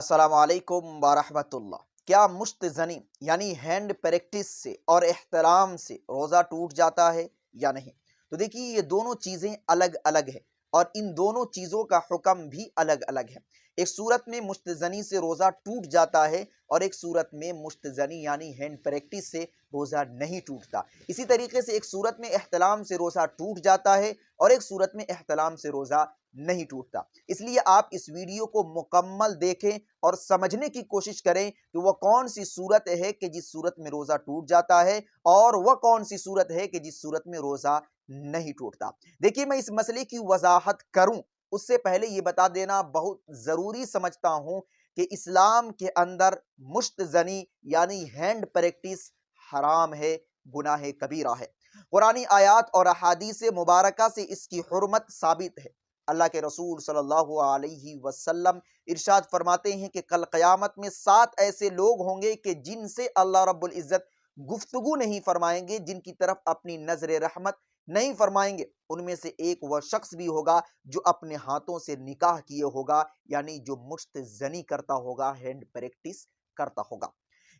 السلام علیکم ورحمۃ اللہ۔ کیا مشت زنی یعنی ہینڈ پریکٹس سے اور احترام سے روزہ ٹوٹ جاتا ہے یا نہیں؟ تو دیکھیے، یہ دونوں چیزیں الگ الگ ہیں اور ان دونوں چیزوں کا حکم بھی الگ الگ ہے۔ ایک صورت میں مشت زنی سے روزہ ٹوٹ جاتا ہے اور ایک صورت میں مشت زنی یعنی ہینڈ پریکٹس سے روزہ نہیں ٹوٹتا۔ اسی طریقے سے ایک صورت میں احتلام سے روزہ ٹوٹ جاتا ہے اور ایک صورت میں احتلام سے روزہ نہیں ٹوٹتا۔ اس لیے آپ اس ویڈیو کو مکمل دیکھیں اور سمجھنے کی کوشش کریں کہ وہ کون سی صورت ہے کہ جس صورت میں روزہ ٹوٹ جاتا ہے اور وہ کون سی صورت ہے کہ جس صورت میں روزہ نہیں ٹوٹتا۔ دیکھیے، میں اس مسئلے کی وضاحت کروں اس سے پہلے یہ بتا دینا بہت ضروری سمجھتا ہوں کہ اسلام کے اندر مشت زنی یعنی ہینڈ پریکٹس حرام ہے، گناہ کبیرہ ہے۔ قرآنی آیات اور احادیث مبارکہ سے اس کی حرمت ثابت ہے۔ اللہ کے رسول صلی اللہ علیہ وسلم ارشاد فرماتے ہیں کہ کل قیامت میں 7 ایسے لوگ ہوں گے کہ جن سے اللہ رب العزت گفتگو نہیں فرمائیں گے، جن کی طرف اپنی نظر رحمت نہیں فرمائیں گے۔ ان میں سے ایک وہ شخص بھی ہوگا جو اپنے ہاتھوں سے نکاح کیے ہوگا، یعنی جو مشت زنی کرتا ہوگا، ہینڈ پریکٹس کرتا ہوگا۔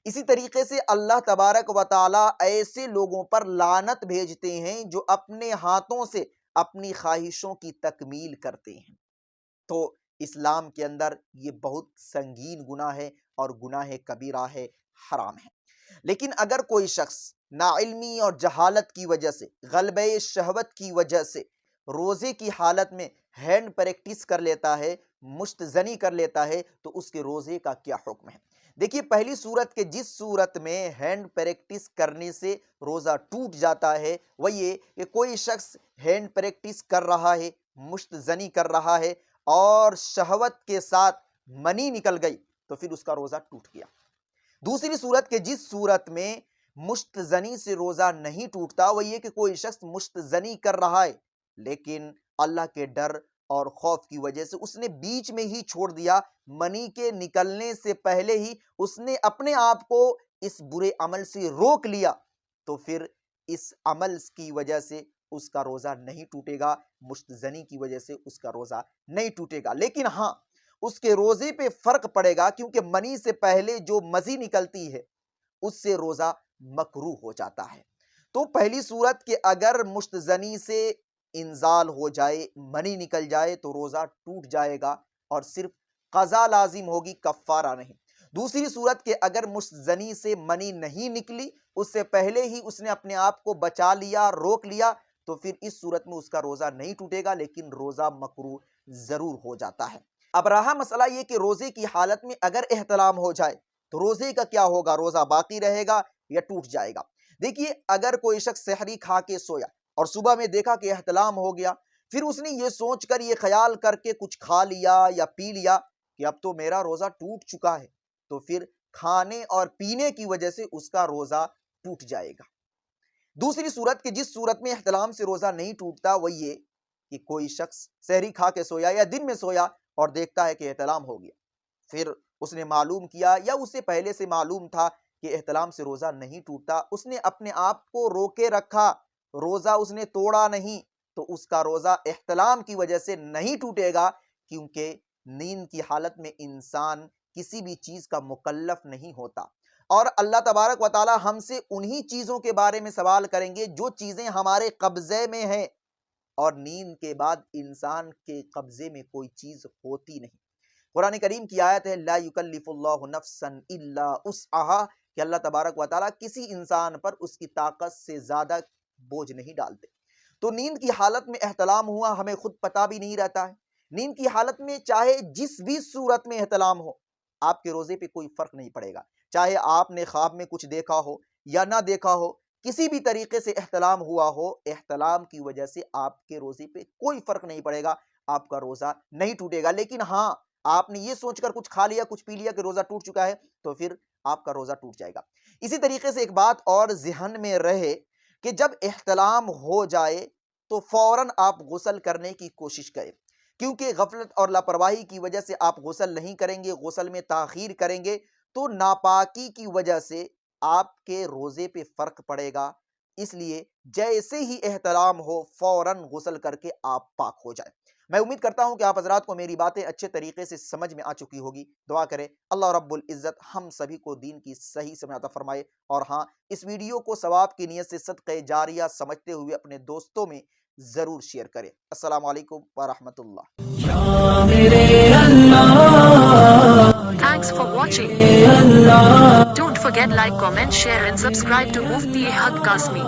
اسی طریقے سے اللہ تبارک و تعالی ایسے لوگوں پر لعنت بھیجتے ہیں جو اپنے ہاتھوں سے اپنی خواہشوں کی تکمیل کرتے ہیں۔ تو اسلام کے اندر یہ بہت سنگین گناہ ہے اور گناہ کبیرہ ہے، حرام ہے۔ لیکن اگر کوئی شخص ناعلمی اور جہالت کی وجہ سے، غلبہ شہوت کی وجہ سے روزے کی حالت میں ہینڈ پریکٹس کر لیتا ہے، مشت زنی کر لیتا ہے، تو اس کے روزے کا کیا حکم ہے؟ دیکھیے، پہلی صورت کے جس صورت میں ہینڈ پریکٹس کرنے سے روزہ ٹوٹ جاتا ہے وہ یہ کہ کوئی شخص ہینڈ پریکٹس کر رہا ہے، مشت زنی کر رہا ہے اور شہوت کے ساتھ منی نکل گئی تو پھر اس کا روزہ ٹوٹ گیا۔ دوسری صورت کے جس صورت میں مشت زنی سے روزہ نہیں ٹوٹتا وہ یہ کہ کوئی شخص مشت زنی کر رہا ہے لیکن اللہ کے ڈر اور خوف کی وجہ سے اس نے بیچ میں ہی چھوڑ دیا، منی کے نکلنے سے پہلے ہی اس نے اپنے آپ کو اس برے عمل سے روک لیا، تو پھر اس عمل کی وجہ سے اس کا روزہ نہیں ٹوٹے گا، مشت زنی کی وجہ سے اس کا روزہ نہیں ٹوٹے گا۔ لیکن ہاں، اس کے روزے پہ فرق پڑے گا کیونکہ منی سے پہلے جو مزی نکلتی ہے اس سے روزہ مکروہ ہو جاتا ہے۔ تو پہلی صورت کہ اگر مشت زنی سے انزال ہو جائے، منی نکل جائے تو روزہ ٹوٹ جائے گا اور صرف قضا لازم ہوگی، کفارہ نہیں۔ دوسری صورت کہ اگر مشت زنی سے منی نہیں نکلی، اس سے پہلے ہی اس نے اپنے آپ کو بچا لیا، روک لیا، تو پھر اس صورت میں اس کا روزہ نہیں ٹوٹے گا لیکن روزہ مکروہ ضرور ہو جاتا ہے۔ اب رہا مسئلہ یہ کہ روزے کی حالت میں اگر احتلام ہو جائے تو روزے کا کیا ہوگا؟ روزہ باقی رہے گا یا ٹوٹ جائے گا؟ دیکھیے، اگر کوئی شخص سحری کھا کے سویا اور صبح میں دیکھا کہ احتلام ہو گیا، پھر اس نے یہ سوچ کر، یہ خیال کر کے کچھ کھا لیا یا پی لیا کہ اب تو میرا روزہ ٹوٹ چکا ہے، تو پھر کھانے اور پینے کی وجہ سے اس کا روزہ ٹوٹ جائے گا۔ دوسری صورت کہ جس صورت میں احتلام سے روزہ نہیں ٹوٹتا وہ یہ کہ کوئی شخص سحری کھا کے سویا یا دن میں سویا اور دیکھتا ہے کہ احتلام ہو گیا، پھر اس نے معلوم کیا یا اسے پہلے سے معلوم تھا کہ احتلام سے روزہ نہیں ٹوٹتا، اس نے اپنے آپ کو روکے رکھا، روزہ اس نے توڑا نہیں، تو اس کا روزہ احتلام کی وجہ سے نہیں ٹوٹے گا، کیونکہ نیند کی حالت میں انسان کسی بھی چیز کا مکلف نہیں ہوتا، اور اللہ تبارک و تعالی ہم سے انہی چیزوں کے بارے میں سوال کریں گے جو چیزیں ہمارے قبضے میں ہیں، اور نیند کے بعد انسان کے قبضے میں کوئی چیز ہوتی نہیں۔ قرآن کریم کی آیت ہے لا یکلف اللہ نفسا الا وسعها، کہ اللہ تبارک و تعالیٰ کسی انسان پر اس کی طاقت سے زیادہ بوجھ نہیں ڈالتے۔ تو نیند کی حالت میں احتلام ہوا، ہمیں خود پتہ بھی نہیں رہتا ہے۔ نیند کی حالت میں چاہے جس بھی صورت میں احتلام ہو، آپ کے روزے پہ کوئی فرق نہیں پڑے گا، چاہے آپ نے خواب میں کچھ دیکھا ہو یا نہ دیکھا ہو، کسی بھی طریقے سے احتلام ہوا ہو، احتلام کی وجہ سے آپ کے روزے پہ کوئی فرق نہیں پڑے گا، آپ کا روزہ نہیں ٹوٹے گا۔ لیکن ہاں، آپ نے یہ سوچ کر کچھ کھا لیا، کچھ پی لیا کہ روزہ ٹوٹ چکا ہے، تو پھر آپ کا روزہ ٹوٹ جائے گا۔ اسی طریقے سے ایک بات اور ذہن میں رہے کہ جب احتلام ہو جائے تو فوراً آپ غسل کرنے کی کوشش کریں، کیونکہ غفلت اور لاپرواہی کی وجہ سے آپ غسل نہیں کریں گے، غسل میں تاخیر کریں گے تو ناپاکی کی وجہ سے آپ کے روزے پہ فرق پڑے گا۔ اس لیے جیسے ہی احتلام ہو فوراً غسل کر کے آپ پاک ہو جائیں۔ میں امید کرتا ہوں کہ آپ حضرات کو میری باتیں اچھے طریقے سے سمجھ میں آ چکی ہوگی. دعا کریں اللہ رب العزت ہم سبھی کو دین کی صحیح سمجھ عطا فرمائے. اور ہاں، اس ویڈیو کو ثواب کی نیت سے صدقہ جاریہ سمجھتے ہوئے اپنے دوستوں میں ضرور شیئر کریں. السلام علیکم ورحمۃ اللہ. Thanks for watching. Don't forget like, comment, share and subscribe to Mufti Haq Kasmi.